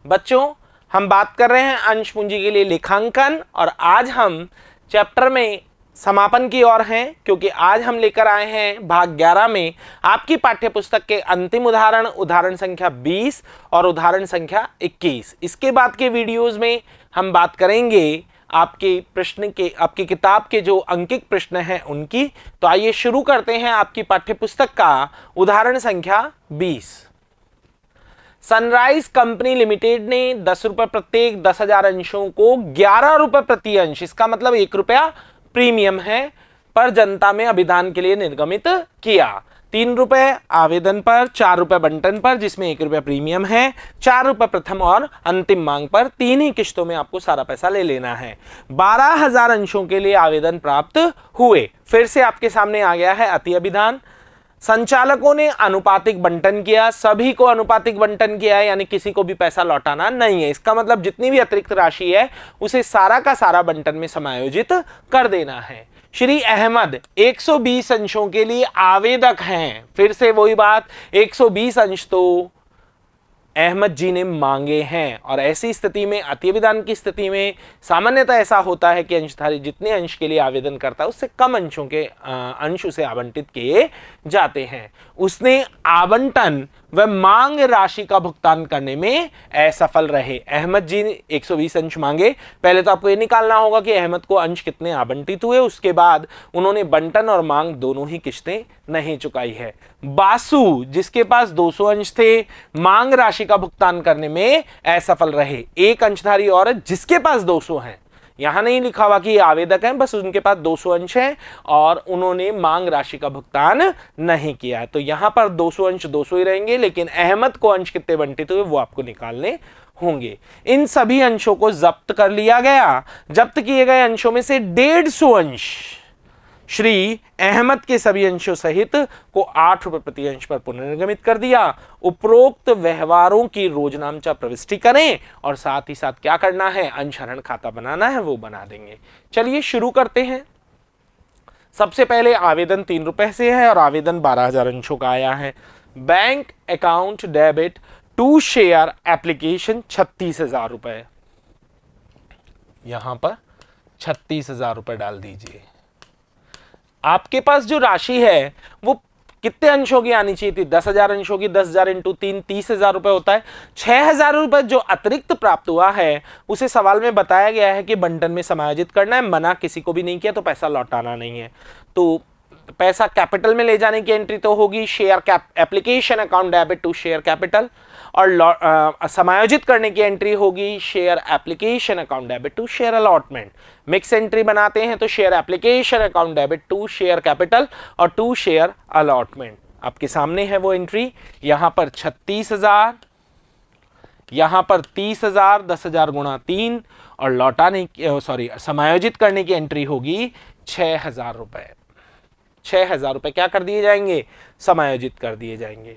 बच्चों, हम बात कर रहे हैं अंश पूंजी के लिए लेखांकन और आज हम चैप्टर में समापन की ओर हैं, क्योंकि आज हम लेकर आए हैं भाग 11 में आपकी पाठ्यपुस्तक के अंतिम उदाहरण, उदाहरण संख्या 20 और उदाहरण संख्या 21। इसके बाद के वीडियोस में हम बात करेंगे आपके प्रश्न के, आपकी किताब के जो अंकित प्रश्न हैं उनकी। तो आइए शुरू करते हैं आपकी पाठ्यपुस्तक का उदाहरण संख्या 20। सनराइज कंपनी लिमिटेड ने 10 रुपए प्रत्येक 10,000 अंशों को 11 रुपए प्रति अंश, इसका मतलब 1 रुपया प्रीमियम है, पर जनता में अभिदान के लिए निर्गमित किया। 3 रुपए आवेदन पर, 4 रुपए बंटन पर जिसमें 1 रुपया प्रीमियम है, 4 रुपए प्रथम और अंतिम मांग पर। 3 ही किश्तों में आपको सारा पैसा ले लेना है। 12,000 अंशों के लिए आवेदन प्राप्त हुए। फिर से आपके सामने आ गया है अति अभिदान। संचालकों ने अनुपातिक बंटन किया, सभी को अनुपातिक बंटन किया है, यानी किसी को भी पैसा लौटाना नहीं है। इसका मतलब जितनी भी अतिरिक्त राशि है उसे सारा का सारा बंटन में समायोजित कर देना है। श्री अहमद 120 अंशों के लिए आवेदक हैं। फिर से वही बात, 120 अंश तो अहमद जी ने मांगे हैं और ऐसी स्थिति में, अति अभिदान की स्थिति में सामान्यतः ऐसा होता है कि अंशधारी जितने अंश के लिए आवेदन करता है उससे कम अंशों के अंश उसे आवंटित किए जाते हैं। उसने आवंटन व मांग राशि का भुगतान करने में असफल रहे। अहमद जी ने 120 अंश मांगे। पहले तो आपको ये निकालना होगा कि अहमद को अंश कितने आवंटित हुए, उसके बाद उन्होंने बंटन और मांग दोनों ही किश्तें नहीं चुकाई है। बासु जिसके पास 200 अंश थे, मांग राशि का भुगतान करने में असफल रहे। एक अंशधारी औरत जिसके पास 200 है, यहां नहीं लिखा हुआ कि ये आवेदक हैं, बस उनके पास 200 अंश हैं और उन्होंने मांग राशि का भुगतान नहीं किया है। तो यहां पर 200 अंश 200 ही रहेंगे, लेकिन अहमद को अंश कितने बंटित हुए वो आपको निकालने होंगे। इन सभी अंशों को जब्त कर लिया गया। जब्त किए गए अंशों में से 150 अंश श्री अहमद के सभी अंशों सहित को 8 रुपए प्रति अंश पर पुनर्निर्गमित कर दिया। उपरोक्त व्यवहारों की रोजनामचा प्रविष्टि करें और साथ ही साथ क्या करना है, अंशहरण खाता बनाना है, वो बना देंगे। चलिए शुरू करते हैं। सबसे पहले आवेदन 3 रुपए से है और आवेदन 12,000 अंशों का आया है। Bank account debit to share application 36,000 रुपए, यहां पर 36,000 रुपए डाल दीजिए। आपके पास जो राशि है वो कितने अंशों की आनी चाहिए थी? 10,000 अंशों की। 10,000 इंटू 3 30,000 रुपए होता है। 6,000 रुपए जो अतिरिक्त प्राप्त हुआ है उसे सवाल में बताया गया है कि बंटन में समायोजित करना है, मना किसी को भी नहीं किया, तो पैसा लौटाना नहीं है। तो पैसा कैपिटल में ले जाने की एंट्री तो होगी share application account debit to share capital, और समायोजित करने की एंट्री होगी share application account debit to share allotment. Mix entry बनाते हैं तो share application account debit to share capital और टू शेयर अलॉटमेंट। आपके सामने है वो एंट्री। यहां पर 36,000, यहां पर 30,000, 10,000 गुणा 3 और लौटाने की समायोजित करने की एंट्री होगी 6,000 रुपए। 6,000 रुपए क्या कर दिए जाएंगे? समायोजित कर दिए जाएंगे।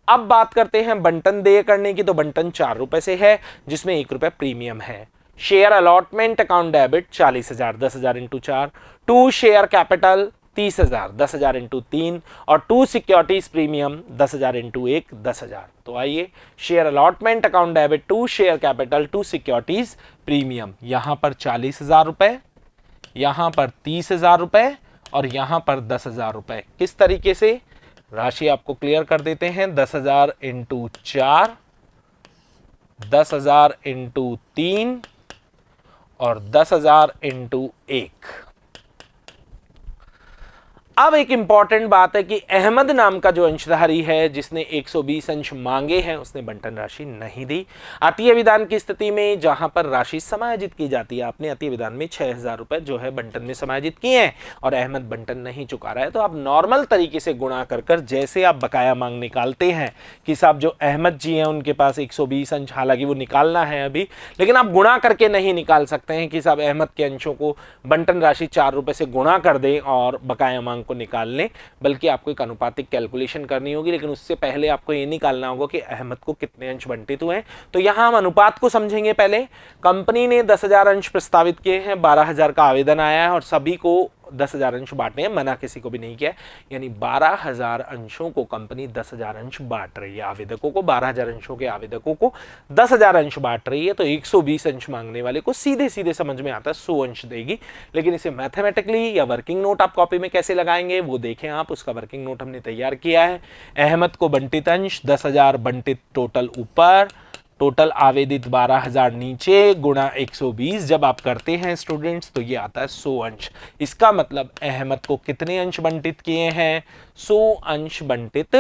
अब बात करते हैं बंटन देय करने की। तो बंटन 4 रुपए से है जिसमें 1 रुपया प्रीमियम है। Share allotment account debit 40,000, 10,000 into 4, to share capital 30,000, 10,000 into 3 और टू सिक्योरिटीज प्रीमियम 10,000 इंटू 1, 10,000। तो आइए, share allotment account debit to share capital to securities premium, यहां पर 40,000 रुपए, यहां पर 30,000 रुपए और यहां पर 10,000 रुपए। किस तरीके से राशि आपको क्लियर कर देते हैं। 10,000 इंटू 4, 10,000 इंटू 3 और 10,000 इंटू 1। अब एक इंपॉर्टेंट बात है कि अहमद नाम का जो अंशधारी है जिसने 120 अंश मांगे हैं उसने बंटन राशि नहीं दी। अति अभिदान की स्थिति में जहां पर राशि समायोजित की जाती है, आपने अति अभिदान में 6,000 रुपए जो है बंटन में समायोजित किए हैं और अहमद बंटन नहीं चुका रहा है, तो आप नॉर्मल तरीके से गुणा कर कर जैसे आप बकाया मांग निकालते हैं कि साहब जो अहमद जी हैं उनके पास 120 अंश, हालांकि वो निकालना है अभी, लेकिन आप गुणा करके नहीं निकाल सकते हैं कि साहब अहमद के अंशों को बंटन राशि 4 रुपए से गुणा कर दें और बकाया मांग को निकाल लें, बल्कि आपको एक अनुपातिक कैलकुलेशन करनी होगी। लेकिन उससे पहले आपको ये निकालना होगा कि अहमद को कितने अंश बंटित हुए हैं। तो यहां हम अनुपात को समझेंगे। पहले कंपनी ने 10,000 अंश प्रस्तावित किए हैं, 12,000 का आवेदन आया है और सभी को 10,000 अंश बांटने हैं, मना किसी को भी नहीं किया है। यानी 12,000 अंशों को कंपनी 10,000 अंश बांट रही है, आवेदकों को 12,000 अंशों के आवेदकों को 10,000 अंश बांट रही है। तो 120 अंश मांगने वाले को सीधे सीधे समझ में आता है 100 अंश देगी। लेकिन इसे मैथमेटिकली या वर्किंग नोट आप कॉपी में कैसे लगाएंगे वो देखें आप, उसका वर्किंग नोट हमने तैयार किया है। अहमद को बंटित अंश 10,000 बंटित टोटल ऊपर, टोटल आवेदित 12,000 नीचे, गुणा 120 जब आप करते हैं स्टूडेंट्स तो ये आता है 100 अंश। इसका मतलब अहमद को कितने अंश बंटित किए हैं? 100 अंश बंटित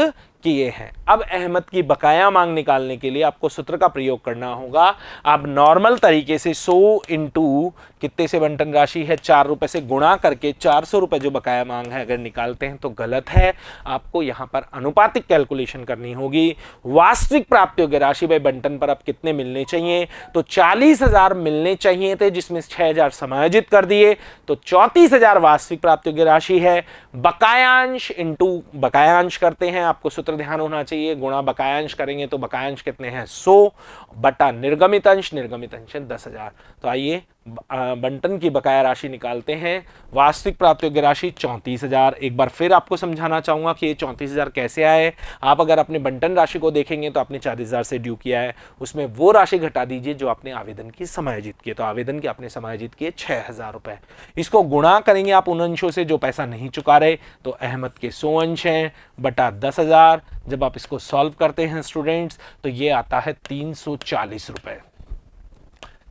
किए हैं। अब अहमद की बकाया मांग निकालने के लिए आपको सूत्र का प्रयोग करना होगा। आप नॉर्मल तरीके से 100 इंटू कितने से बंटन राशि है 4 रुपए से गुणा करके 400 रुपए जो बकाया मांग है अगर निकालते हैं तो गलत है। आपको यहाँ पर अनुपातिक कैलकुलेशन करनी होगी। वास्तविक प्राप्त योग्य राशि भाई बंटन पर अब कितने मिलने चाहिए? तो 40,000 मिलने चाहिए थे, जिसमें 6,000 समायोजित कर दिए तो 34,000 वास्तविक प्राप्त योग्य राशि है। बकायांश इंटू बकायांश करते हैं, आपको सूत्र ध्यान होना चाहिए। गुणा बकायांश करेंगे तो बकायांश कितने हैं? 100 बटा निर्गमित अंश, निर्गमित अंश 10,000। तो आइए बंटन की बकाया राशि निकालते हैं। वास्तविक प्राप्त योग्य राशि 34,000। एक बार फिर आपको समझाना चाहूंगा कि ये 34,000 कैसे आए। आप अगर अपने बंटन राशि को देखेंगे तो आपने 40,000 से ड्यू किया है, उसमें वो राशि घटा दीजिए जो आपने आवेदन की समायोजित की। तो आवेदन की आपने समायोजित किए 6,000 रुपए। इसको गुणा करेंगे आप उन अंशों से जो पैसा नहीं चुका रहे, तो अहमद के 100 अंश हैं बटा 10,000। जब आप इसको सॉल्व करते हैं स्टूडेंट्स तो ये आता है 340 रुपए।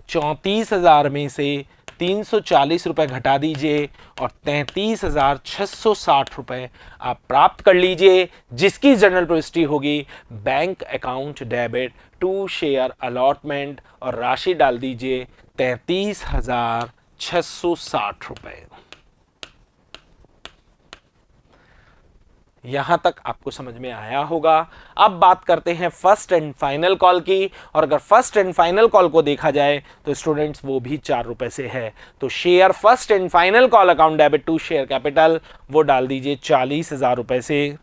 34,000 में से 340 रुपए घटा दीजिए और 33,660 रुपए आप प्राप्त कर लीजिए, जिसकी जनरल प्रविष्टि होगी bank account debit to share allotment और राशि डाल दीजिए 33,660 रुपए। यहां तक आपको समझ में आया होगा। अब बात करते हैं फर्स्ट एंड फाइनल कॉल की, और अगर फर्स्ट एंड फाइनल कॉल को देखा जाए तो स्टूडेंट्स वो भी 4 रुपए से है। तो share first and final call account debit to share capital वो डाल दीजिए 40,000 रुपए से।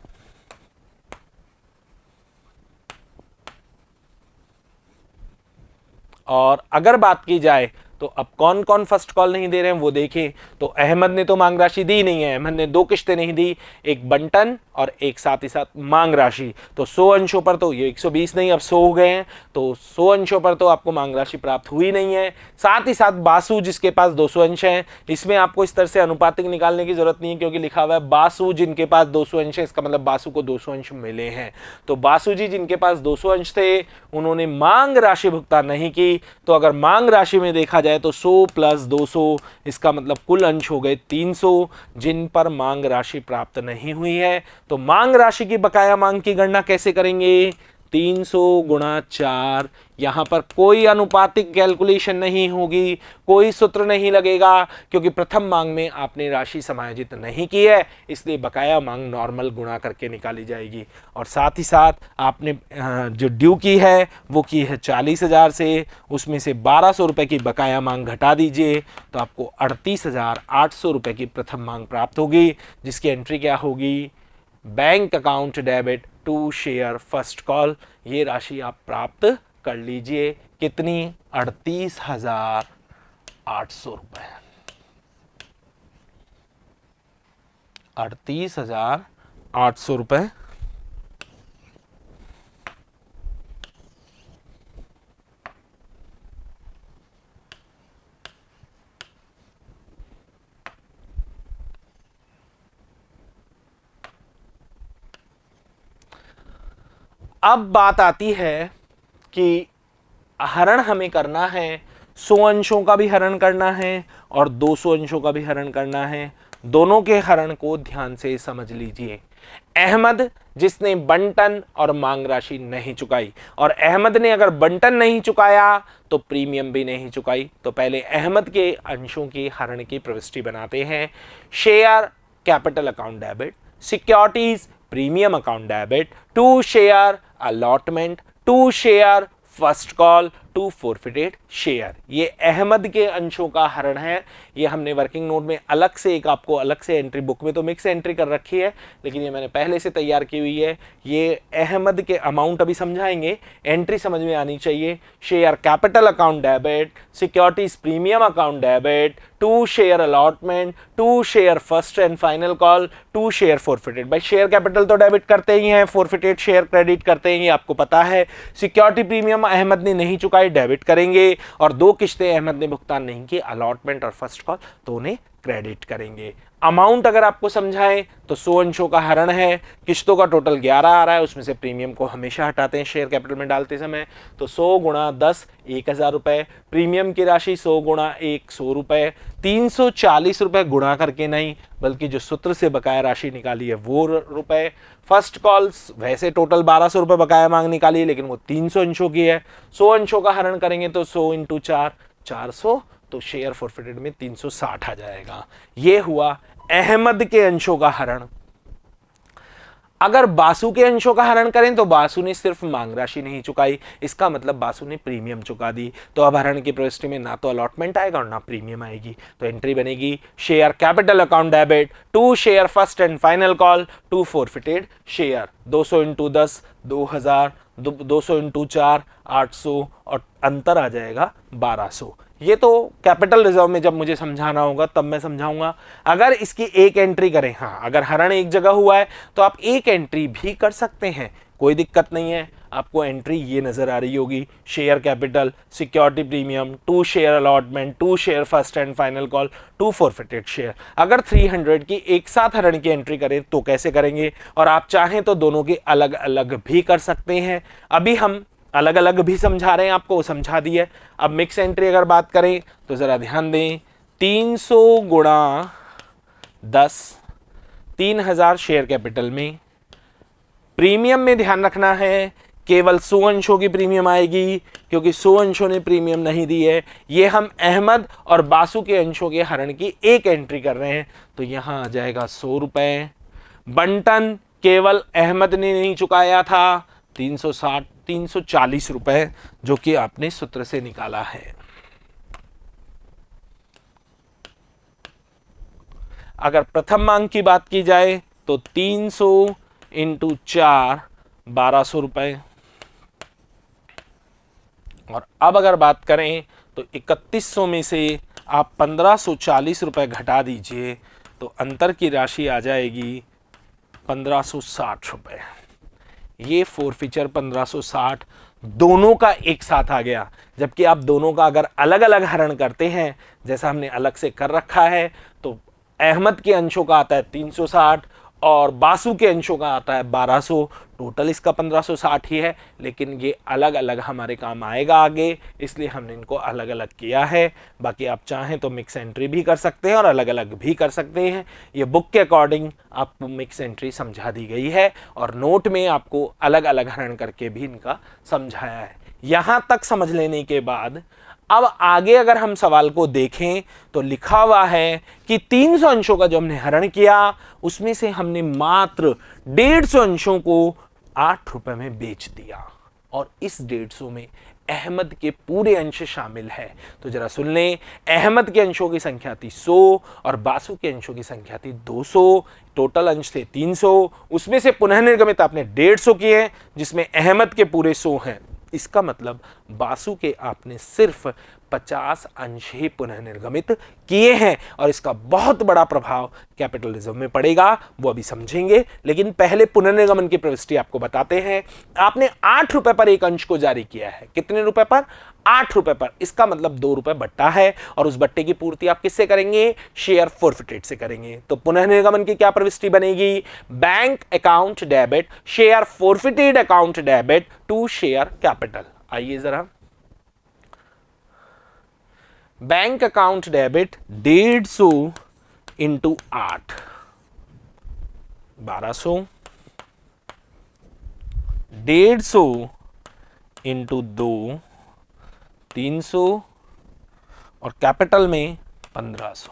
और अगर बात की जाए तो अब कौन कौन फर्स्ट कॉल नहीं दे रहे हैं वो देखें। तो अहमद ने तो मांग राशि दी नहीं है, अहमद ने 2 किश्तें नहीं दी, एक बंटन और एक साथ ही साथ मांग राशि। तो 100 अंशों पर तो ये 120 नहीं अब 100 हो गए हैं, तो 100 अंशों पर तो आपको मांग राशि प्राप्त हुई नहीं है। साथ ही साथ बासु जिसके पास 200 अंश हैं, इसमें आपको इस तरह से अनुपातिक निकालने की जरूरत नहीं है क्योंकि लिखा हुआ है बासु जिनके पास 200 अंश है, इसका मतलब बासु को 200 अंश मिले हैं। तो बासु जी जिनके पास 200 अंश थे उन्होंने मांग राशि भुगतान नहीं की। तो अगर मांग राशि में देखा जाए तो 100 प्लस 200 इसका मतलब कुल अंश हो गए 300 जिन पर मांग राशि प्राप्त नहीं हुई है। तो मांग राशि की बकाया मांग की गणना कैसे करेंगे? 300 गुणा 4। यहां पर कोई अनुपातिक कैलकुलेशन नहीं होगी, कोई सूत्र नहीं लगेगा क्योंकि प्रथम मांग में आपने राशि समायोजित नहीं की है, इसलिए बकाया मांग नॉर्मल गुणा करके निकाली जाएगी। और साथ ही साथ आपने जो ड्यू की है वो की है 40,000 से, उसमें से 1,200 रुपए की बकाया मांग घटा दीजिए तो आपको 38,800 रुपए की प्रथम मांग प्राप्त होगी, जिसकी एंट्री क्या होगी? Bank account debit to share first call. ये राशि आप प्राप्त कर लीजिए। कितनी? 38,800 रुपए। 38,800 रुपए। अब बात आती है कि हरण हमें करना है, 100 अंशों का भी हरण करना है और 200 अंशों का भी हरण करना है। दोनों के हरण को ध्यान से समझ लीजिए। अहमद जिसने बंटन और मांग राशि नहीं चुकाई, और अहमद ने अगर बंटन नहीं चुकाया तो प्रीमियम भी नहीं चुकाई। तो पहले अहमद के अंशों की हरण की प्रविष्टि बनाते हैं। Share capital account debit, securities premium account debit, to share allotment, to share first call, to forfeited share. ये अहमद के अंशों का हरण है। ये हमने वर्किंग नोट में अलग से एक आपको अलग से एंट्री, बुक में तो मिक्स एंट्री कर रखी है, लेकिन ये मैंने पहले से तैयार की हुई है। ये अहमद के अमाउंट अभी समझाएंगे, एंट्री समझ में आनी चाहिए। Share capital account debit, securities premium account debit, to share allotment, to share first and final call, to share forfeited. भाई शेयर कैपिटल तो डेबिट करते ही हैं, फोरफिटेड शेयर क्रेडिट करते हैं, आपको पता है। सिक्योरिटी प्रीमियम अहमद ने नहीं चुकाई, डेबिट करेंगे। और 2 किश्तें अहमद ने भुगतान नहीं की, अलॉटमेंट और फर्स्ट कॉल, तो उन्हें क्रेडिट करेंगे। अमाउंट अगर आपको समझाएं तो 100 अंशों का हरण है, किश्तों का टोटल 11 आ रहा है, उसमें से प्रीमियम को हमेशा हटाते हैं शेयर कैपिटल में डालते समय। तो 100 गुणा 10 1000 रुपए, प्रीमियम की राशि 100 गुणा 1 100 रुपए, 340 रुपए गुणा करके नहीं, बल्कि जो सूत्र से बकाया राशि निकाली है वो रुपए। फर्स्ट कॉल्स वैसे टोटल 1200 रुपए बकाया मांग निकाली है, लेकिन वो 300 अंशों की है। 100 अंशों का हरण करेंगे तो 100 × 4 400, तो शेयर फॉरफिटेड में 360 आ जाएगा। ये हुआ अहमद के अंशों का हरण। अगर बासु के अंशों का हरण करें तो बासु ने सिर्फ मांग राशि नहीं चुकाई, इसका मतलब बासु ने प्रीमियम चुका दी। तो अब हरण की प्रविष्टि में ना तो अलॉटमेंट आएगा और ना प्रीमियम आएगी। तो एंट्री बनेगी share capital account debit, to share first and final call, to forfeited share. 200 × 10 2000, 200 × 4 800, और अंतर आ जाएगा 1200। ये तो कैपिटल रिजर्व में जब मुझे समझाना होगा तब मैं समझाऊंगा। अगर इसकी एक एंट्री करें, हाँ अगर हरण एक जगह हुआ है तो आप एक एंट्री भी कर सकते हैं, कोई दिक्कत नहीं है। आपको एंट्री ये नजर आ रही होगी, share capital, security premium, to share allotment, to share first and final call, to forfeited share. अगर 300 की एक साथ हरण की एंट्री करें तो कैसे करेंगे, और आप चाहें तो दोनों की अलग अलग भी कर सकते हैं। अभी हम अलग अलग भी समझा रहे हैं, आपको समझा दी है। अब मिक्स एंट्री अगर बात करें तो जरा ध्यान दें, 300 गुणा 10 3000 शेयर कैपिटल में। प्रीमियम में ध्यान रखना है केवल 100 अंशों की प्रीमियम आएगी, क्योंकि 100 अंशों ने प्रीमियम नहीं दी है। ये हम अहमद और बासु के अंशों के हरण की एक एंट्री कर रहे हैं, तो यहां आ जाएगा 100 रुपए। बंटन केवल अहमद ने नहीं चुकाया था, 340 रुपए, जो कि आपने सूत्र से निकाला है। अगर प्रथम मांग की बात की जाए तो 300 × 4 1200 रुपए। और अब अगर बात करें तो 3100 में से आप 1540 रुपए घटा दीजिए, तो अंतर की राशि आ जाएगी 1560 रुपए। ये फोरफिचर 1560 दोनों का एक साथ आ गया। जबकि आप दोनों का अगर अलग अलग हरण करते हैं, जैसा हमने अलग से कर रखा है, तो अहमद के अंशों का आता है 360 और बासु के अंशों का आता है 1200। टोटल इसका 1560 ही है, लेकिन ये अलग अलग हमारे काम आएगा आगे, इसलिए हमने इनको अलग अलग किया है। बाकी आप चाहें तो मिक्स एंट्री भी कर सकते हैं और अलग अलग भी कर सकते हैं। ये बुक के अकॉर्डिंग आपको मिक्स एंट्री समझा दी गई है, और नोट में आपको अलग अलग हरण करके भी इनका समझाया है। यहां तक समझ लेने के बाद अब आगे अगर हम सवाल को देखें तो लिखा हुआ है कि 300 अंशों का जो हमने हरण किया, उसमें से हमने मात्र 150 अंशों को 8 रुपए में बेच दिया, और इस 150 में अहमद के पूरे अंश शामिल है। तो जरा सुन लें, अहमद के अंशों की संख्या थी 100 और बासु के अंशों की संख्या थी 200। टोटल अंश थे 300, उसमें से पुनः निर्गमित आपने 150 किए, जिसमें अहमद के पूरे 100 हैं। इसका मतलब बासु के आपने सिर्फ 50 अंश ही पुनः निर्गमित किए हैं, और इसका बहुत बड़ा प्रभाव कैपिटल रिजर्व में पड़ेगा, वो अभी समझेंगे। लेकिन पहले पुनर्निर्गमन की प्रविष्टि आपको बताते हैं। आपने 8 रुपए पर एक अंश को जारी किया है। कितने रुपए पर? 8 रुपए पर। इसका मतलब 2 रुपए बट्टा है, और उस बट्टे की पूर्ति आप किससे करेंगे? शेयर फोरफिटेड से करेंगे। तो पुनर्निर्गमन की क्या प्रविष्टि बनेगी? Bank account debit share forfeited account debit to share capital. आइए जरा, बैंक अकाउंट डेबिट 150 × 8 1200, 150 × 2 300, और कैपिटल में 1500।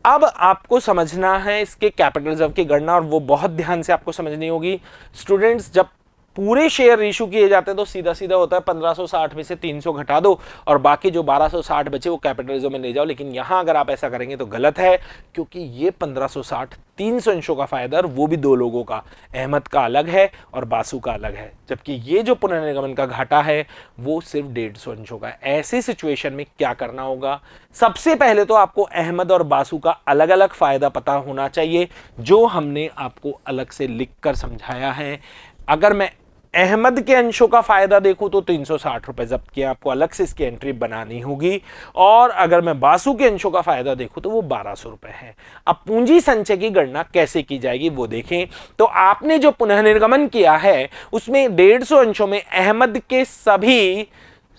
अब आपको समझना है इसके कैपिटल रिजर्व की गणना, और वो बहुत ध्यान से आपको समझनी होगी। स्टूडेंट्स, जब पूरे शेयर इशू किए जाते हैं तो सीधा सीधा होता है 1560 में से 300 घटा दो और बाकी जो 1260 बचे वो कैपिटलिज्म में ले जाओ। लेकिन यहां अगर आप ऐसा करेंगे तो गलत है, क्योंकि ये 1560 300 अंशों का फायदा और वो भी दो लोगों का, अहमद का अलग है और बासु का अलग है, जबकि ये जो पुनर्निर्गमन का घाटा है वो सिर्फ 150 अंशों का है। ऐसी सिचुएशन में क्या करना होगा? सबसे पहले तो आपको अहमद और बासु का अलग अलग फायदा पता होना चाहिए, जो हमने आपको अलग से लिखकर समझाया है। अगर मैं अहमद के अंशों का फायदा देखूं तो 360 रुपए जब्त किया, आपको अलग से इसकी एंट्री बनानी होगी। और अगर मैं बासु के अंशों का फायदा देखूं तो वो 1200 रुपए है। अब पूंजी संचय की गणना कैसे की जाएगी वो देखें। तो आपने जो पुनर्निर्गमन किया है उसमें 150 अंशों में अहमद के सभी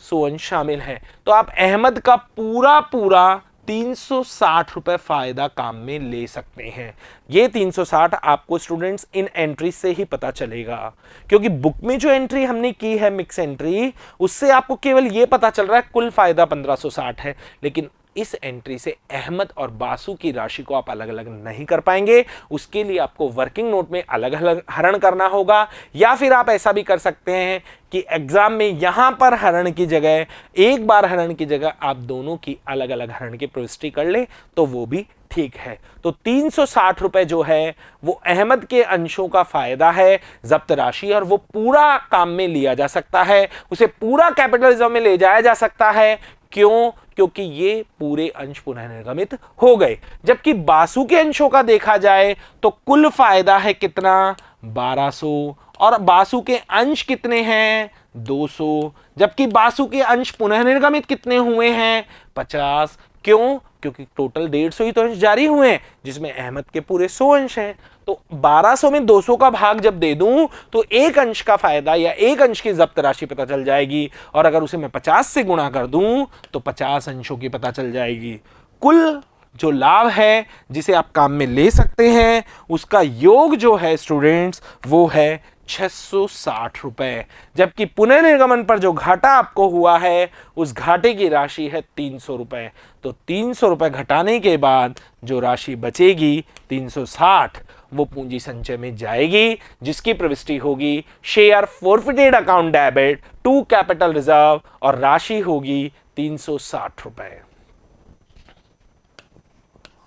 100 अंश शामिल हैं, तो आप अहमद का पूरा 360 रुपए फायदा काम में ले सकते हैं। ये 360 आपको स्टूडेंट्स इन एंट्री से ही पता चलेगा, क्योंकि बुक में जो एंट्री हमने की है मिक्स एंट्री, उससे आपको केवल ये पता चल रहा है कुल फायदा 1560 है, लेकिन इस एंट्री से अहमद और बासु की राशि को आप अलग अलग नहीं कर पाएंगे। उसके लिए आपको वर्किंग नोट में अलग अलग हरण करना होगा, या फिर आप ऐसा भी कर सकते हैं कि एग्जाम में यहां पर हरण की जगह, एक बार हरण की जगह आप दोनों की अलग अलग हरण की प्रविष्टि कर ले तो वो भी ठीक है। तो 360 रुपए जो है वो अहमद के अंशों का फायदा है, जब्त राशि, और वो पूरा काम में लिया जा सकता है, उसे पूरा कैपिटलिज्म में ले जाया जा सकता है। क्यों? क्योंकि ये पूरे अंश पुनर्निर्गमित हो गए। जबकि बासु के अंशों का देखा जाए तो कुल फायदा है कितना? 1200, और बासु के अंश कितने हैं? 200। जबकि बासु के अंश पुनर्निर्गमित कितने हुए हैं? 50। क्यों? क्योंकि टोटल 150 ही तो अंश जारी हुए हैं, जिसमें अहमद के पूरे 100 अंश हैं। तो 1200 में 200 का भाग जब दे दूं तो एक अंश का फायदा या एक अंश की जब्त राशि पता चल जाएगी, और अगर उसे मैं 50 से गुणा कर दूं तो 50 अंशों की पता चल जाएगी। कुल जो लाभ है जिसे आप काम में ले सकते हैं उसका योग जो है स्टूडेंट्स वो है 660 रुपए। जबकि पुनर्निर्गमन पर जो घाटा आपको हुआ है उस घाटे की राशि है 300 रुपए। तो 300 रुपए घटाने के बाद जो राशि बचेगी 360, वो पूंजी संचय में जाएगी, जिसकी प्रविष्टि होगी share forfeited account debit to capital reserve, और राशि होगी 360 रुपए।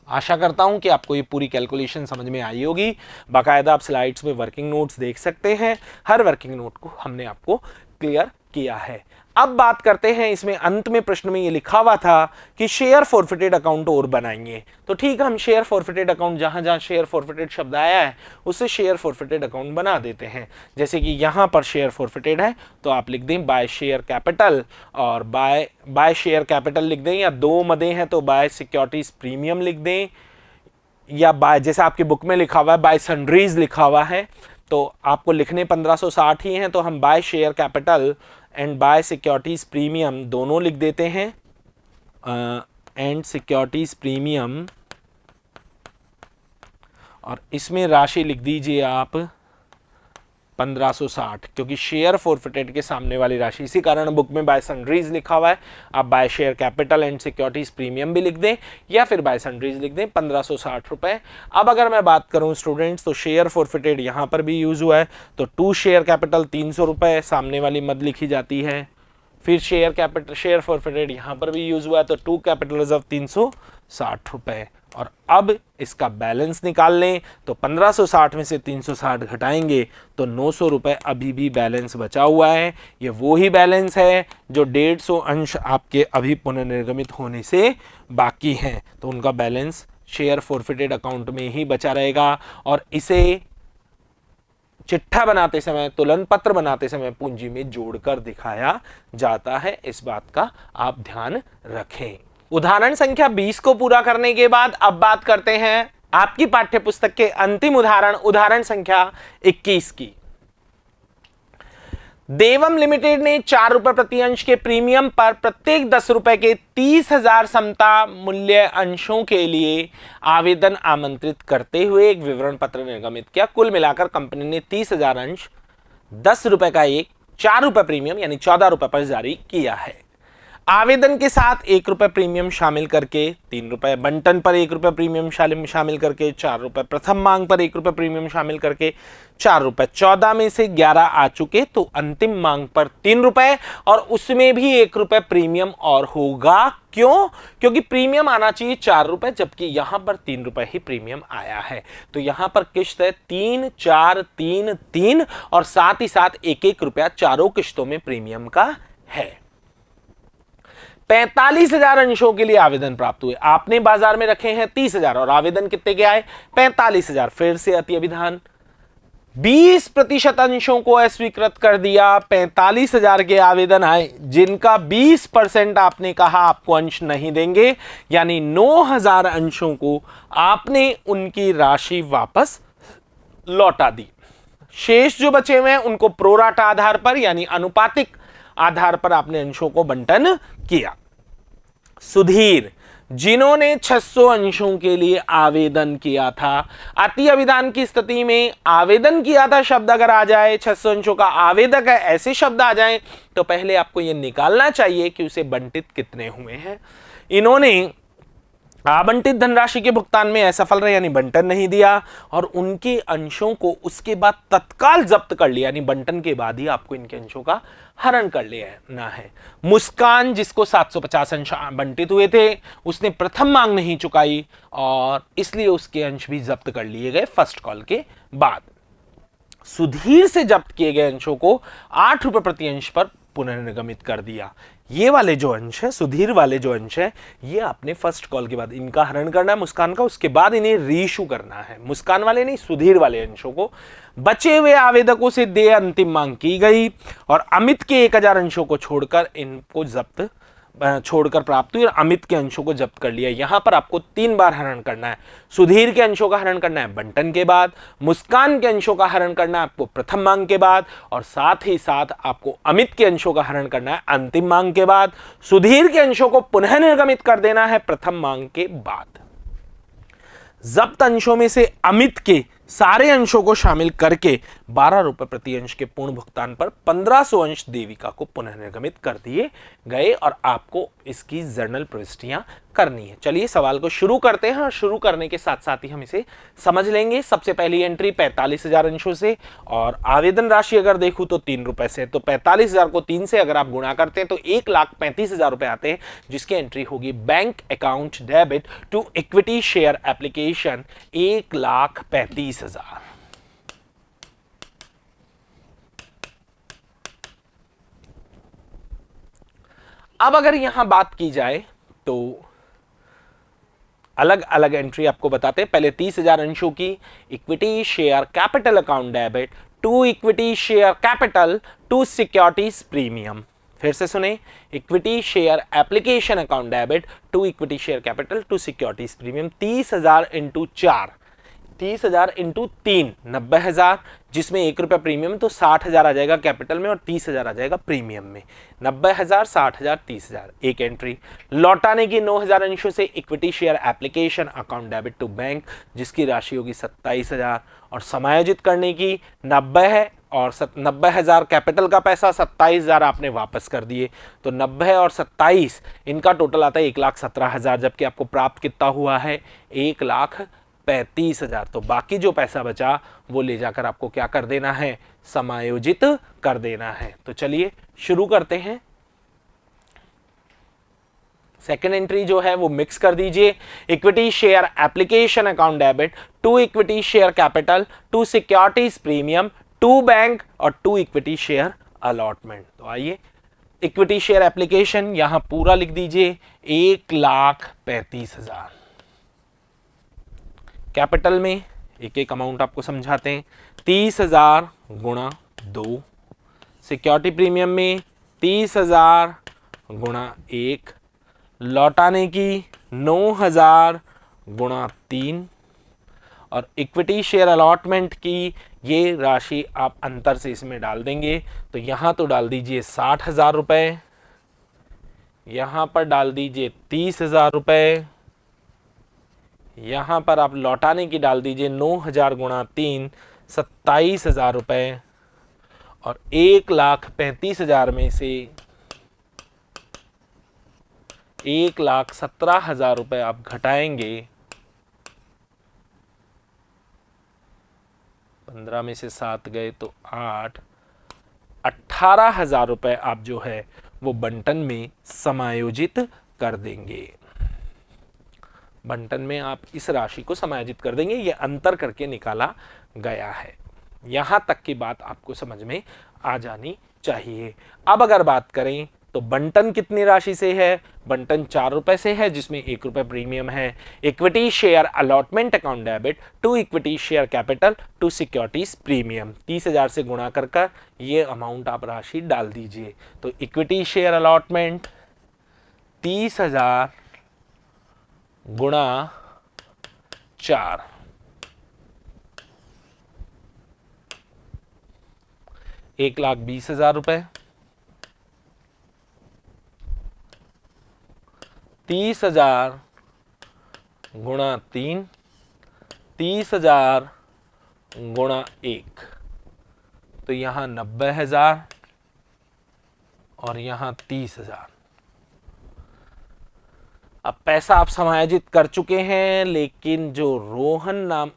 आशा करता हूं कि आपको ये पूरी कैलकुलेशन समझ में आई होगी। बाकायदा आप स्लाइड्स में वर्किंग नोट्स देख सकते हैं, हर वर्किंग नोट को हमने आपको क्लियर किया है। अब बात करते हैं, इसमें अंत में प्रश्न में ये लिखा हुआ था कि शेयर फॉरफिटेड अकाउंट और बनाएंगे। तो ठीक है, हम शेयर फॉरफिटेड अकाउंट, जहां जहां शेयर फॉरफिटेड शब्द आया है उससे शेयर फॉरफिटेड अकाउंट बना देते हैं। जैसे कि यहां पर शेयर फॉरफिटेड है तो आप लिख दें बाय शेयर कैपिटल, और बाय शेयर कैपिटल लिख दें, या दो मदे हैं तो बाय सिक्योरिटीज प्रीमियम लिख दें, या बाय, जैसे आपकी बुक में लिखा हुआ है बाय सन्ड्रीज लिखा हुआ है, तो आपको लिखने 1560 ही हैं, तो हम by share capital and by securities premium दोनों लिख देते हैं, एंड सिक्योरिटीज प्रीमियम, और इसमें राशि लिख दीजिए आप 1560, क्योंकि शेयर फॉरफिटेड के सामने वाली राशि, इसी कारण बुक में बाय सन्ड्रीज लिखा हुआ है। आप by share capital and securities premium भी लिख दें या फिर बाय सन्ड्रीज लिख दें, 1560 रुपए। अब अगर मैं बात करूं स्टूडेंट्स तो शेयर फॉरफिटेड यहां पर भी यूज हुआ है, तो टू शेयर कैपिटल 300 रुपए, सामने वाली मद लिखी जाती है। फिर शेयर फॉरफिटेड यहां पर भी यूज हुआ है, तो टू कैपिटल रिजर्व 360 रुपए। और अब इसका बैलेंस निकाल लें तो 1560 में से 360 घटाएंगे तो 900 रुपए अभी भी बैलेंस बचा हुआ है। ये वो ही बैलेंस है जो 150 अंश आपके अभी पुनर्निर्गमित होने से बाकी हैं, तो उनका बैलेंस शेयर फॉरफिटेड अकाउंट में ही बचा रहेगा। और इसे चिट्ठा बनाते समय, तुलन पत्र बनाते समय पूंजी में जोड़कर दिखाया जाता है, इस बात का आप ध्यान रखें। उदाहरण संख्या 20 को पूरा करने के बाद अब बात करते हैं आपकी पाठ्यपुस्तक के अंतिम उदाहरण संख्या 21 की। देवम लिमिटेड ने 4 रुपए प्रति अंश के प्रीमियम पर प्रत्येक 10 रुपए के 30,000 समता मूल्य अंशों के लिए आवेदन आमंत्रित करते हुए एक विवरण पत्र निर्गमित किया। कुल मिलाकर कंपनी ने 30,000 अंश 10 रुपए का एक 4 रुपए प्रीमियम यानी 14 रुपए पर जारी किया है। आवेदन के साथ 1 रुपए प्रीमियम शामिल करके 3 रुपए, बंटन पर 1 रुपए प्रीमियम शामिल करके 4 रुपए, प्रथम मांग पर 1 रुपए प्रीमियम शामिल करके 4 रुपए, 14 में से 11 आ चुके तो अंतिम मांग पर 3 रुपए और उसमें भी 1 रुपए प्रीमियम और होगा। क्यों? क्योंकि प्रीमियम आना चाहिए 4 रुपए, जबकि यहां पर 3 रुपए ही प्रीमियम आया है। तो यहां पर किश्त है 3 4 3 3 और साथ ही साथ 1-1 रुपया चारों किश्तों में प्रीमियम का है। 45,000 अंशों के लिए आवेदन प्राप्त हुए। आपने बाजार में रखे हैं 30,000 और आवेदन कितने के आए? 45,000। फिर से अति अभिधान 20% अंशों को अस्वीकृत कर दिया। 45,000 के आवेदन आए जिनका 20% आपने कहा आपको अंश नहीं देंगे, यानी 9,000 अंशों को आपने उनकी राशि वापस लौटा दी। शेष जो बचे हुए हैं उनको प्रोराटा आधार पर यानी अनुपातिक आधार पर आपने अंशों को बंटन किया। सुधीर, जिन्होंने 600 अंशों के लिए आवेदन किया था, अति अभिधान की स्थिति में आवेदन किया था शब्द अगर आ जाए, 600 अंशों का आवेदक है, ऐसे शब्द आ जाएं तो पहले आपको यह निकालना चाहिए कि उसे बंटित कितने हुए हैं। इन्होंने आवंटित धनराशि के भुगतान में असफल रहे यानी बंटन नहीं दिया और उनके अंशों को उसके बाद तत्काल जब्त कर लिया, यानी बंटन के बाद ही आपको इनके अंशों का हरण कर लेना है। मुस्कान, जिसको 750 अंश बंटित हुए थे, उसने प्रथम मांग नहीं चुकाई और इसलिए उसके अंश भी जब्त कर लिए गए फर्स्ट कॉल के बाद। सुधीर से जब्त किए गए अंशों को 8 रुपए प्रति अंश पर पुनर्निगमित कर दिया। ये वाले जो अंश है, सुधीर वाले जो अंश है, ये आपने फर्स्ट कॉल के बाद इनका हरण करना है मुस्कान का, उसके बाद इन्हें रीइशू करना है। मुस्कान वाले नहीं, सुधीर वाले अंशों को बचे हुए आवेदकों से दे अंतिम मांग की गई और अमित के 1000 अंशों को छोड़कर इनको जब्त छोड़कर प्राप्त हुई और अमित के अंशों को जब्त कर लिया। यहां पर आपको 3 बार हरण करना है। सुधीर के अंशों का हरण करना है बंटन के बाद, मुस्कान के अंशों का हरण करना है आपको प्रथम मांग के बाद और साथ ही साथ आपको अमित के अंशों का हरण करना है अंतिम मांग के बाद। सुधीर के अंशों को पुनः निर्गमित कर देना है प्रथम मांग के बाद। जब्त अंशों में से अमित के सारे अंशों को शामिल करके 12 रुपए प्रति अंश के पूर्ण भुगतान पर 1500 अंश देविका को पुनर्निर्गमित कर दिए गए और आपको इसकी जर्नल प्रविष्टियां करनी है। चलिए सवाल को शुरू करते हैं और शुरू करने के साथ साथ ही हम इसे समझ लेंगे। सबसे पहली एंट्री 45,000 अंशों से और आवेदन राशि अगर देखूं तो 3 रुपए से, तो 45,000 को 3 से अगर आप गुणा करते हैं तो 1,35,000 रुपए आते हैं, जिसकी एंट्री होगी bank account debit to equity share application 1,35,000। अब अगर यहां बात की जाए तो अलग अलग एंट्री आपको बताते हैं। पहले 30,000 अंशों की equity share capital account debit to equity share capital to securities premium. फिर से सुने, equity share application account debit to equity share capital to securities premium 30,000 into 4, 30,000 into 3 90,000, जिसमें 1 रुपया प्रीमियम तो 60,000 आ जाएगा कैपिटल में और 30,000 आ जाएगा प्रीमियम में। 90,000 60,000 30,000 एक एंट्री। लौटाने की 9,000 अंशों से equity share application account debit to bank, जिसकी राशि होगी 27,000 और समायोजित करने की 90 है और 90,000 कैपिटल का पैसा 27,000 आपने वापस कर दिए, तो 90 और 27 इनका टोटल आता है 1,17,000, जबकि आपको प्राप्त कितना हुआ है 1,35,000। तो बाकी जो पैसा बचा वो ले जाकर आपको क्या कर देना है, समायोजित कर देना है। तो चलिए शुरू करते हैं। सेकेंड एंट्री जो है वो मिक्स कर दीजिए, equity share application account debit to equity share capital to securities premium to bank और टू इक्विटी शेयर अलॉटमेंट। तो आइए इक्विटी शेयर एप्लीकेशन यहां पूरा लिख दीजिए 1,35,000। कैपिटल में एक एक अमाउंट आपको समझाते हैं, 30,000 गुणा 2, सिक्योरिटी प्रीमियम में 30,000 गुणा 1, लौटाने की 9,000 गुणा 3 और इक्विटी शेयर अलॉटमेंट की ये राशि आप अंतर से इसमें डाल देंगे। तो यहाँ तो डाल दीजिए 60,000 रुपये, यहाँ पर डाल दीजिए 30,000 रुपये, यहाँ पर आप लौटाने की डाल दीजिए 9,000 गुणा 3 27,000 रुपये और 1,35,000 में से 1,17,000 रुपए आप घटाएंगे, 15 में से 7 गए तो 8, 18,000 रुपए आप जो है वो बंटन में समायोजित कर देंगे। बंटन में आप इस राशि को समायोजित कर देंगे। ये अंतर करके निकाला गया है। यहां तक की बात आपको समझ में आ जानी चाहिए। अब अगर बात करें तो बंटन कितनी राशि से है? बंटन 4 रुपए से है, जिसमें 1 रुपए प्रीमियम है। Equity share allotment account debit to equity share capital to securities premium, 30,000 से गुणा कर ये अमाउंट आप राशि डाल दीजिए। तो इक्विटी शेयर अलॉटमेंट 30,000 गुणा 4, 1,20,000 रुपए। 30,000 गुणा 3, 30,000 गुणा 1, तो यहां 90,000 और यहां 30,000। अब पैसा आप समायोजित कर चुके हैं, लेकिन जो रोहन नाम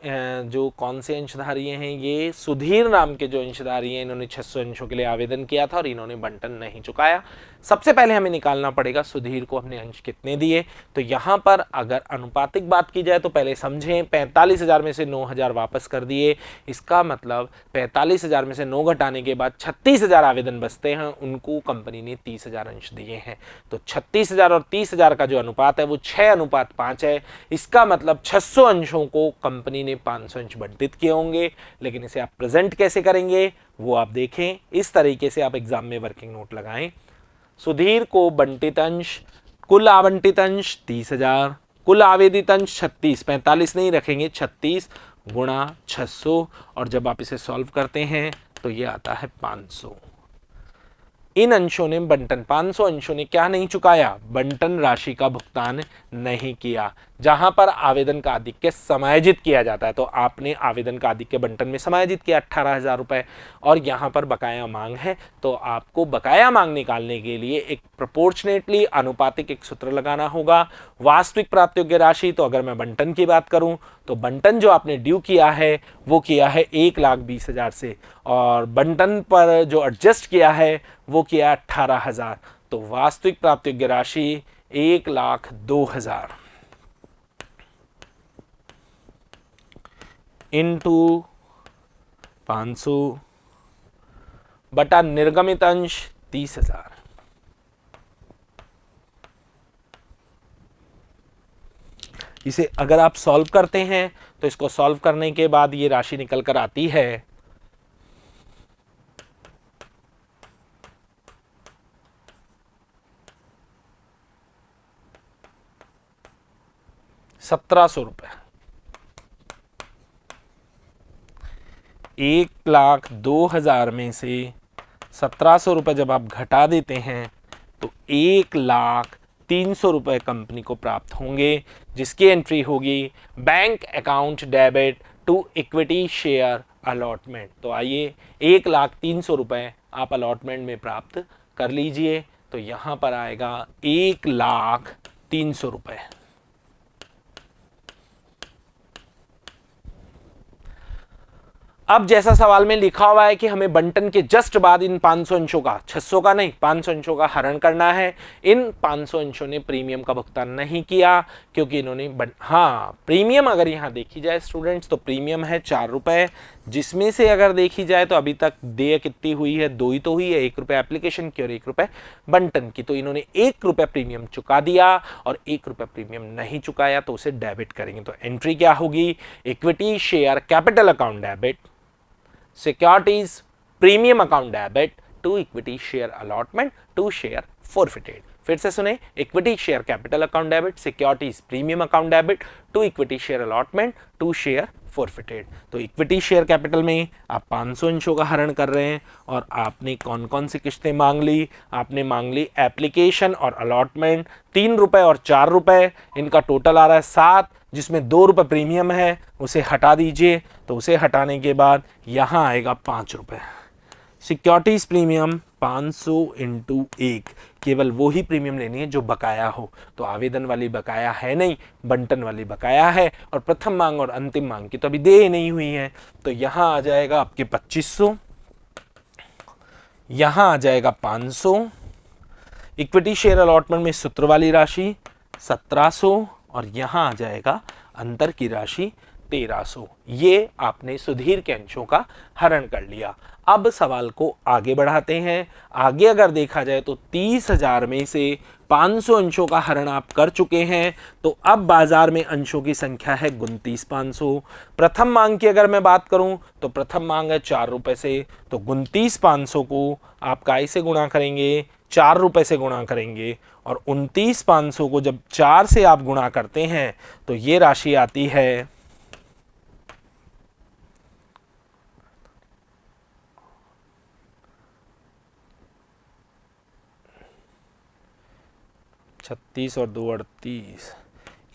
जो कौन से अंशधारी हैं, ये सुधीर नाम के जो अंशधारी हैं, इन्होंने 600 अंशों के लिए आवेदन किया था और इन्होंने बंटन नहीं चुकाया। सबसे पहले हमें निकालना पड़ेगा सुधीर को हमने अंश कितने दिए। तो यहाँ पर अगर अनुपातिक बात की जाए तो पहले समझें, 45,000 में से 9,000 वापस कर दिए। इसका मतलब 45,000 में से 9 घटाने के बाद 36,000 आवेदन बचते हैं, उनको कंपनी ने 30,000 अंश दिए हैं। तो 36,000 और 30,000 का जो अनुपात है वो 6:5 है। इसका मतलब 600 अंशों को कंपनी ने 500 अंश बंटित किए होंगे। लेकिन इसे आप प्रेजेंट कैसे करेंगे वो आप देखें। इस तरीके से आप एग्जाम में वर्किंग नोट लगाएं। सुधीर को बंटित अंश, कुल आवंटित अंश 30,000, कुल आवेदित अंश 36, 45 नहीं रखेंगे, 36 गुणा 600, और जब आप इसे सॉल्व करते हैं तो ये आता है 500। इन अंशों ने बंटन 500 अंशों ने क्या नहीं चुकाया? बंटन राशि का भुगतान नहीं किया। जहां पर आवेदन का आधिक्य समायोजित किया जाता है, तो आपने आवेदन का आधिक्य बंटन में समायोजित किया 18,000 रुपए, और यहां पर बकाया मांग है। तो आपको बकाया मांग निकालने के लिए एक प्रोपोर्शनेटली अनुपातिक एक सूत्र लगाना होगा। वास्तविक प्राप्त योग्य राशि, तो अगर मैं बंटन की बात करूं तो बंटन जो आपने ड्यू किया है वो किया है 1,20,000 से, और बंटन पर जो एडजस्ट किया है वो किया 18,000। तो वास्तविक प्राप्त योग्य राशि 1,02,000 इंटू 500 बटा निर्गमित अंश 30,000। इसे अगर आप सॉल्व करते हैं तो इसको सॉल्व करने के बाद ये राशि निकल कर आती है 1,700 रुपए। 1,02,000 में से 1,700 रुपए जब आप घटा देते हैं तो 1,03,000 रुपए कंपनी को प्राप्त होंगे, जिसकी एंट्री होगी bank account debit to equity share allotment. तो आइए 1,03,000 रुपए आप अलॉटमेंट में प्राप्त कर लीजिए। तो यहां पर आएगा 1,03,000 रुपए। अब जैसा सवाल में लिखा हुआ है कि हमें बंटन के जस्ट बाद इन 500 अंशों का, 600 का नहीं, 500 अंशों का हरण करना है। इन 500 अंशों ने प्रीमियम का भुगतान नहीं किया, क्योंकि इन्होंने प्रीमियम अगर यहां देखी जाए स्टूडेंट्स, तो प्रीमियम है 4 रुपए, जिसमें से अगर देखी जाए तो अभी तक देय कितनी हुई है? 2 ही तो हुई है, 1 रुपए एप्लीकेशन की और 1 रुपए बंटन की। तो इन्होंने 1 रुपए प्रीमियम चुका दिया और 1 रुपए प्रीमियम नहीं चुकाया, तो उसे डेबिट करेंगे। तो एंट्री क्या होगी? Equity share capital account debit, securities premium account debit to equity share allotment to share forfeited. फिर से सुने, equity share capital account debit, securities premium account debit to equity share allotment to share forfeited. तो equity share capital में आप 500 अंशों का हरण कर रहे हैं, और आपने कौन कौन सी किस्तें मांग ली? आपने मांग ली एप्लीकेशन और अलॉटमेंट 3 रुपए और 4 रुपए, इनका टोटल आ रहा है 7, जिसमें 2 रुपए प्रीमियम है, उसे हटा दीजिए। तो उसे हटाने के बाद यहां आएगा 5 रुपए। सिक्योरिटीज प्रीमियम 500 इंटू 1, केवल वो ही प्रीमियम लेनी है जो बकाया हो। तो आवेदन वाली बकाया है नहीं, बंटन वाली बकाया है, और प्रथम मांग और अंतिम मांग की तो अभी दे नहीं हुई है। तो यहाँ आ जाएगा आपके 2500, यहाँ आ जाएगा 500, इक्विटी शेयर अलॉटमेंट में सूत्र वाली राशि 1700, और यहाँ आ जाएगा अंतर की राशि 1300। ये आपने सुधीर के अंशों का हरण कर लिया। अब सवाल को आगे बढ़ाते हैं। आगे अगर देखा जाए तो 30,000 में से 500 अंशों का हरण आप कर चुके हैं, तो अब बाजार में अंशों की संख्या है 29,500। प्रथम मांग की अगर मैं बात करूं तो प्रथम मांग है 4 रुपए से, तो 29,500 को आप काय से गुणा करेंगे, 4 रुपए से गुणा करेंगे, और 29,500 को जब 4 से आप गुणा करते हैं तो ये राशि आती है 36 और 2 38,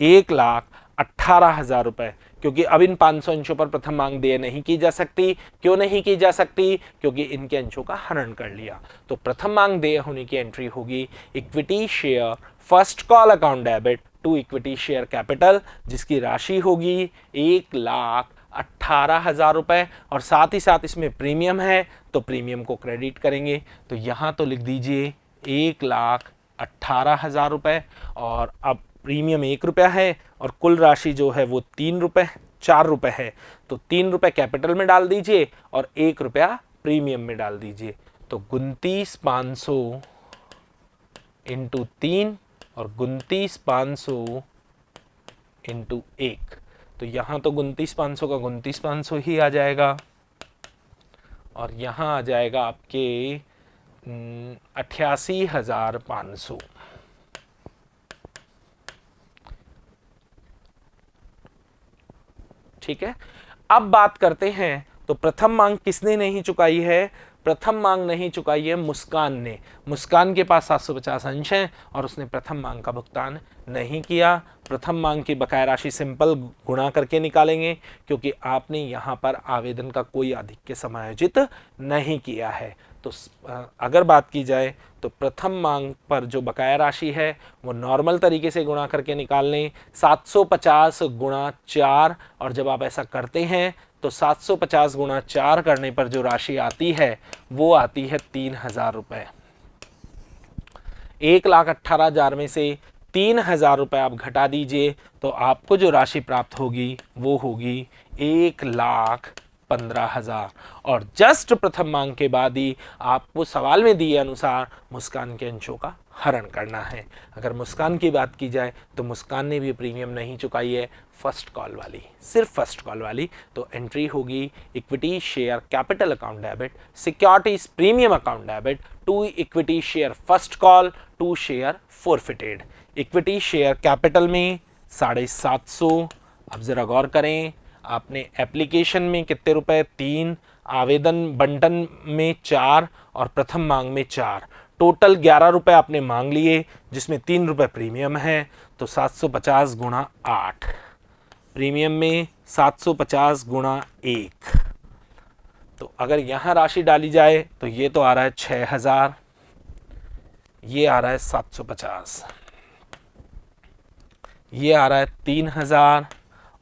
1,18,000 रुपए। क्योंकि अब इन 500 अंशों पर प्रथम मांग देय नहीं की जा सकती। क्यों नहीं की जा सकती? क्योंकि इनके अंशों का हरण कर लिया। तो प्रथम मांग देय होने की एंट्री होगी equity share first call account debit to equity share capital, जिसकी राशि होगी 1,18,000 रुपए, और साथ ही साथ इसमें प्रीमियम है तो प्रीमियम को क्रेडिट करेंगे। तो यहाँ तो लिख दीजिए 1,18,000 रुपए, और अब प्रीमियम 1 रुपया है और कुल राशि जो है वो 4 रुपए है। तो 3 रुपए कैपिटल में डाल दीजिए और 1 रुपया प्रीमियम में डाल दीजिए। तो 29,500 इंटू 3 और 29,500 इंटू 1, तो यहाँ तो 29,500 का 29,500 ही आ जाएगा, और यहाँ आ जाएगा आपके 88,500। ठीक है। अब बात करते हैं तो प्रथम मांग किसने नहीं चुकाई है? प्रथम मांग नहीं चुकाई है मुस्कान ने। मुस्कान के पास 750 अंश हैं और उसने प्रथम मांग का भुगतान नहीं किया। प्रथम मांग की बकाया राशि सिंपल गुणा करके निकालेंगे, क्योंकि आपने यहाँ पर आवेदन का कोई आधिक्य समायोजित नहीं किया है। तो अगर बात की जाए तो प्रथम मांग पर जो बकाया राशि है वो नॉर्मल तरीके से गुणा करके निकाल लें, 750 गुणा 4, और जब आप ऐसा करते हैं तो 750 गुणा 4 करने पर जो राशि आती है वो आती है 3,000 रुपये। 1,18,000 में से 3,000 रुपये आप घटा दीजिए तो आपको जो राशि प्राप्त होगी वो होगी 1,15,000। और जस्ट प्रथम मांग के बाद ही आपको सवाल में दिए अनुसार मुस्कान के अंशों का हरण करना है। अगर मुस्कान की बात की जाए तो मुस्कान ने भी प्रीमियम नहीं चुकाई है, फर्स्ट कॉल वाली, सिर्फ फर्स्ट कॉल वाली। तो एंट्री होगी equity share capital account debit securities premium account debit to equity share first call to share forfeited. Equity share capital में 750। अब जरा गौर करें, आपने एप्लीकेशन में कितने रुपए? 3, आवेदन बंटन में 4 और प्रथम मांग में 4, टोटल 11 रुपए आपने मांग लिए, जिसमें 3 रुपए प्रीमियम है। तो 750 गुणा 8, प्रीमियम में 750 गुणा 1। तो अगर यहाँ राशि डाली जाए तो ये तो आ रहा है 6,000, ये आ रहा है 750, ये आ रहा है 3,000,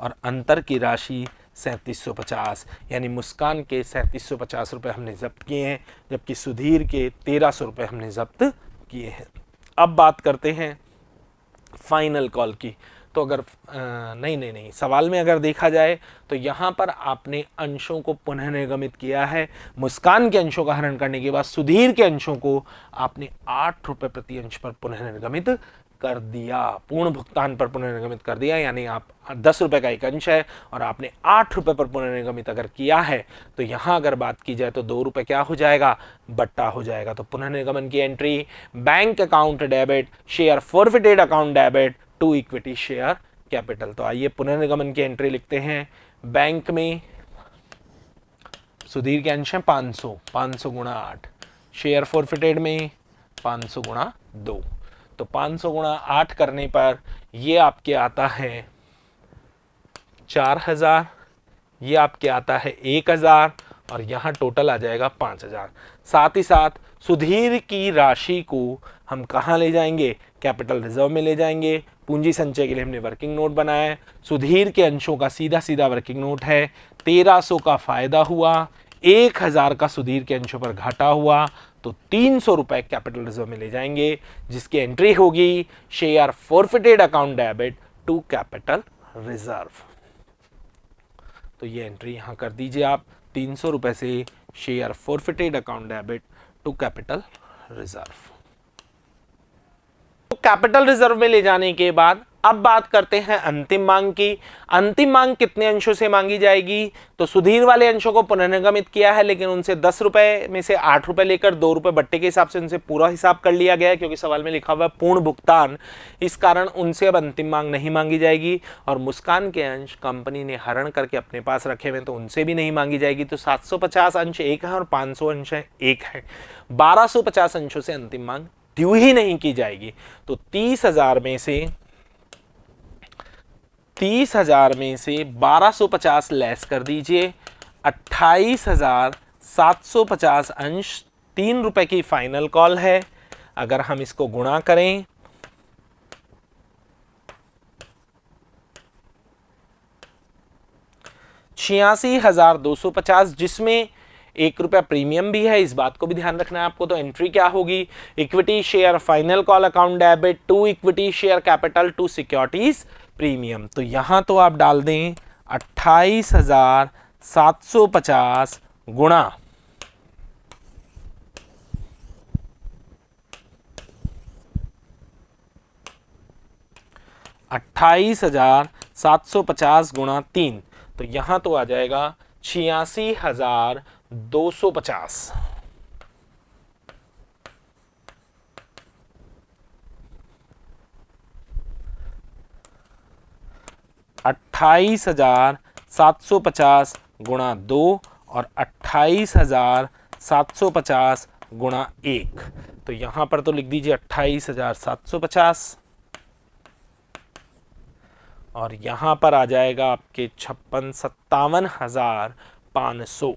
और अंतर की राशि 3,750, यानी मुस्कान के 3,750 रुपये हमने जब्त किए हैं, जबकि सुधीर के 1,300 रुपये हमने जब्त किए हैं। अब बात करते हैं फाइनल कॉल की। तो अगर नहीं, सवाल में अगर देखा जाए तो यहाँ पर आपने अंशों को पुनः निर्गमित किया है। मुस्कान के अंशों का हरण करने के बाद सुधीर के अंशों को आपने 8 रुपये प्रति अंश पर पुनः निर्गमित कर दिया, पूर्ण भुगतान पर पुनर्निगमित कर दिया। यानी आप 10 रुपए का एक अंश है और आपने 8 रुपए पर पुनर्निगमित अगर किया है तो यहाँ अगर बात की जाए तो 2 रुपए क्या हो जाएगा? बट्टा हो जाएगा। तो पुनर्निगमन की entry bank account debit share forfeited account debit to equity share capital. तो आइए पुनर्निगमन की एंट्री लिखते हैं। बैंक में सुधीर के अंश है 500, 500 गुणा 8, शेयर फॉरफिटेड में 500 गुणा 2। तो 500 गुणा 8 करने पर ये आपके आता है 4,000, ये आपके आता है 1,000, और यहाँ टोटल आ जाएगा 5000। साथ ही साथ सुधीर की राशि को हम कहाँ ले जाएंगे, कैपिटल रिजर्व में ले जाएंगे। पूंजी संचय के लिए हमने वर्किंग नोट बनाया है। सुधीर के अंशों का सीधा सीधा वर्किंग नोट है। 1300 का फायदा हुआ, 1000 का सुधीर के अंशों पर घाटा हुआ, तो 300 रुपए कैपिटल रिजर्व में ले जाएंगे, जिसकी एंट्री होगी share forfeited account debit to capital reserve. तो ये एंट्री यहां कर दीजिए आप, 300 रुपए से share forfeited account debit to capital reserve. तो कैपिटल रिजर्व में ले जाने के बाद अब बात करते हैं अंतिम मांग की। अंतिम मांग कितने अंशों से मांगी जाएगी, तो सुधीर वाले अंशों को पुनर्निगमित किया है, लेकिन उनसे 10 रुपए में से 8 रुपए लेकर 2 रुपए बट्टे के हिसाब से उनसे पूरा हिसाब कर लिया गया है, क्योंकि सवाल में लिखा हुआ है पूर्ण भुगतान, इस कारण उनसे अब अंतिम मांग नहीं मांगी जाएगी। और मुस्कान के अंश कंपनी ने हरण करके अपने पास रखे हुए, तो उनसे भी नहीं मांगी जाएगी। तो 750 अंश एक है और 500 अंश एक है। 1250 अंशों से अंतिम मांग ड्यू ही नहीं की जाएगी। तो 30,000 में से 1250 लेस कर दीजिए, 28,750 अंश 3 रुपए की फाइनल कॉल है। अगर हम इसको गुणा करें 86,250, जिसमें 1 रुपया प्रीमियम भी है, इस बात को भी ध्यान रखना है आपको। तो एंट्री क्या होगी, equity share final call account debit to equity share capital to securities premium. तो यहां तो आप डाल दें 28,750 गुणा 28,750 गुणा 3, तो यहां तो आ जाएगा 86,250। 28,750 गुणा 2 और 28,750 गुणा 1, तो यहां पर तो लिख दीजिए 28,750 और यहां पर आ जाएगा आपके 56,57,500।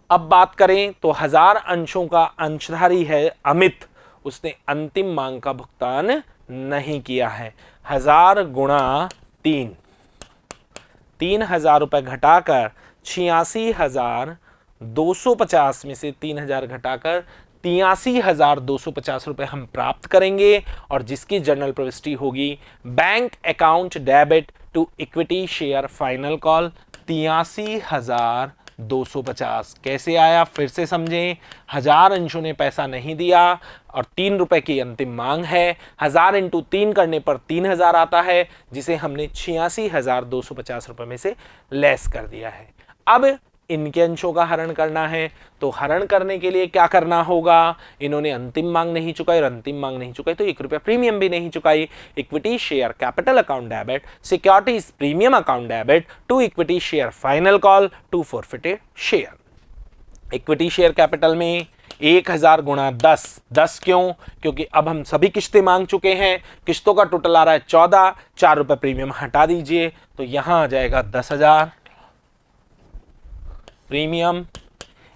अब बात करें तो 1000 अंशों का अंशधारी है अमित, उसने अंतिम मांग का भुगतान नहीं किया है। 1000 गुणा 3, 3,000 रुपए घटाकर 86,250 में से 3,000 घटाकर 83,250 रुपए हम प्राप्त करेंगे, और जिसकी जर्नल प्रविष्टि होगी bank account debit to equity share final call 83,250। कैसे आया फिर से समझें, 1000 अंशों ने पैसा नहीं दिया और 3 रुपए की अंतिम मांग है। 1000 इंटू 3 करने पर 3000 आता है, जिसे हमने 86,250 रुपए में से लेस कर दिया है। अब इनके अंशों का हरण करना है, तो हरण करने के लिए क्या करना होगा, इन्होंने अंतिम मांग नहीं चुकाई और अंतिम मांग नहीं चुकाई तो 1 रुपया प्रीमियम भी नहीं चुकाई। Equity share capital account debit securities premium account debit to equity share final call to forfeited share. Equity share capital में 1000 गुणा 10, 10 क्यों, क्योंकि अब हम सभी किस्तें मांग चुके हैं, किस्तों का टोटल आ रहा है 14, 4 रुपए प्रीमियम हटा दीजिए तो यहां आ जाएगा 10,000 प्रीमियम।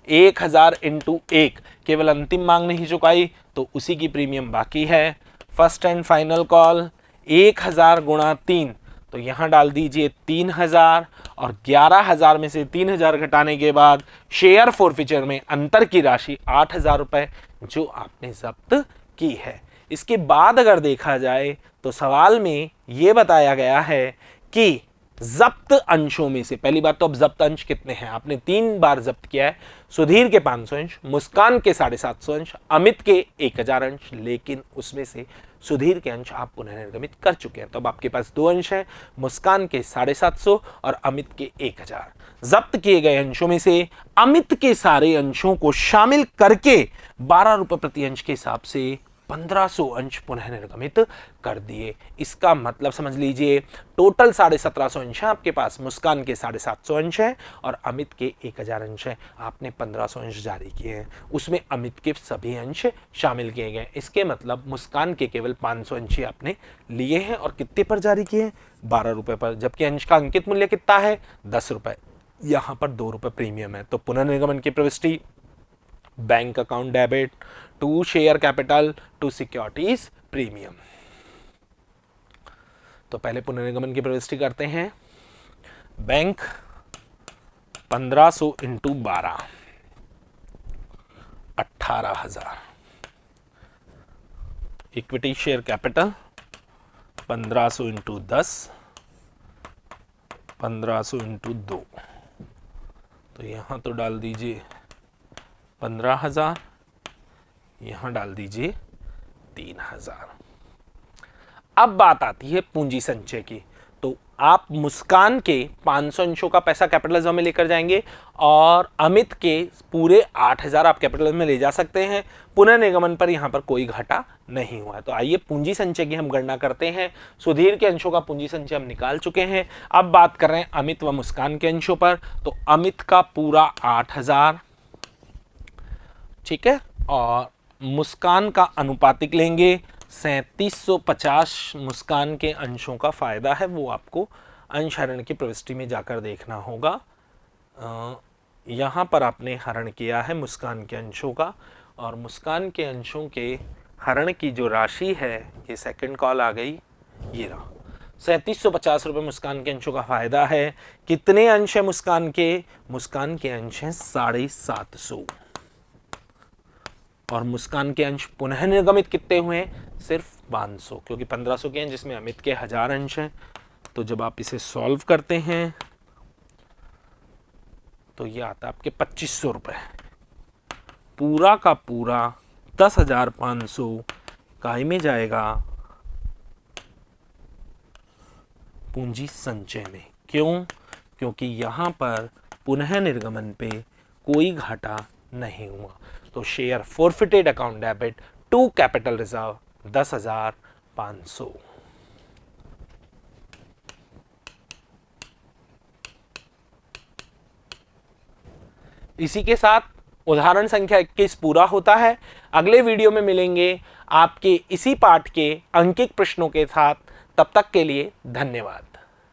1000 इंटू 1, केवल अंतिम मांग नहीं चुकाई तो उसी की प्रीमियम बाकी है। फर्स्ट एंड फाइनल कॉल 1000 गुणा 3, तो यहां डाल दीजिए 3000 और 11,000 में से 3000 घटाने के बाद शेयर फॉरफिचर में अंतर की राशि 8,000 रुपए जो आपने जब्त की है। इसके बाद अगर देखा जाए तो सवाल में यह बताया गया है कि जब्त अंशों में से, पहली बात तो अब जब्त अंश कितने हैं, आपने 3 बार जब्त किया है। सुधीर के 500 अंश, मुस्कान के 750 अंश, अमित के 1000 अंश, लेकिन उसमें से सुधीर के अंश आप पुनर्निर्गमित कर चुके हैं। तो अब आपके पास 2 अंश हैं, मुस्कान के 750 और अमित के 1000। जब्त किए गए अंशों में से अमित के सारे अंशों को शामिल करके 12 रुपए प्रति अंश के हिसाब से 1500 अंश पुनः निर्गमित कर दिए। इसका मतलब समझ लीजिए टोटल 1750 अंश है आपके पास, मुस्कान के 750 अंश है और अमित के 1000 अंश है। आपने 1500 अंश जारी किए हैं, उसमें अमित के सभी अंश शामिल किए गए। इसके मतलब मुस्कान के केवल 500 अंश ही आपने लिए हैं और कितने पर जारी किए हैं? 12 रुपए पर, जबकि अंश का अंकित मूल्य कितना है? 10 रुपए। यहां पर 2 रुपए प्रीमियम है। तो पुनर्निर्गमन की प्रविष्टि bank account debit to share capital to securities premium. तो पहले पुनर्निर्गमन की प्रविष्टि करते हैं। Bank 1500 into 12 18,000। Equity share capital 1500 into 10 1500 into 2। तो यहां तो डाल दीजिए 15,000, यहां डाल दीजिए 3,000। अब बात आती है पूंजी संचय की। तो आप मुस्कान के 500 अंशों का पैसा कैपिटल रिजर्व में लेकर जाएंगे और अमित के पूरे 8,000 आप कैपिटल रिजर्व में ले जा सकते हैं। पुनर्निगमन पर यहां पर कोई घाटा नहीं हुआ है। तो आइए पूंजी संचय की हम गणना करते हैं। सुधीर के अंशों का पूंजी संचय हम निकाल चुके हैं। अब बात कर रहे हैं अमित व मुस्कान के अंशों पर। तो अमित का पूरा 8,000, ठीक है, और मुस्कान का अनुपातिक लेंगे 3750। मुस्कान के अंशों का फायदा है वो आपको अंश हरण की प्रविष्टि में जाकर देखना होगा। यहाँ पर आपने हरण किया है मुस्कान के अंशों का, और मुस्कान के अंशों के हरण की जो राशि है, ये सेकंड कॉल आ गई, ये रहा 3750 रुपये मुस्कान के अंशों का फायदा है। कितने अंश है मुस्कान के? मुस्कान के अंश हैं 750। और मुस्कान के अंश पुनः निर्गमित कितने हुए हैं? सिर्फ 500, क्योंकि 1500 के हैं जिसमें अमित के 1000 अंश हैं। तो जब आप इसे सॉल्व करते हैं तो ये आता है आपके 2500 रुपये। पूरा का पूरा 10,500 काय में जाएगा? पूंजी संचय में। क्यों? क्योंकि यहां पर पुनः निर्गमन पे कोई घाटा नहीं हुआ। तो share forfeited account debit to capital reserve 10,500। इसी के साथ उदाहरण संख्या 21 पूरा होता है। अगले वीडियो में मिलेंगे आपके इसी पाठ के अंकित प्रश्नों के साथ। तब तक के लिए धन्यवाद।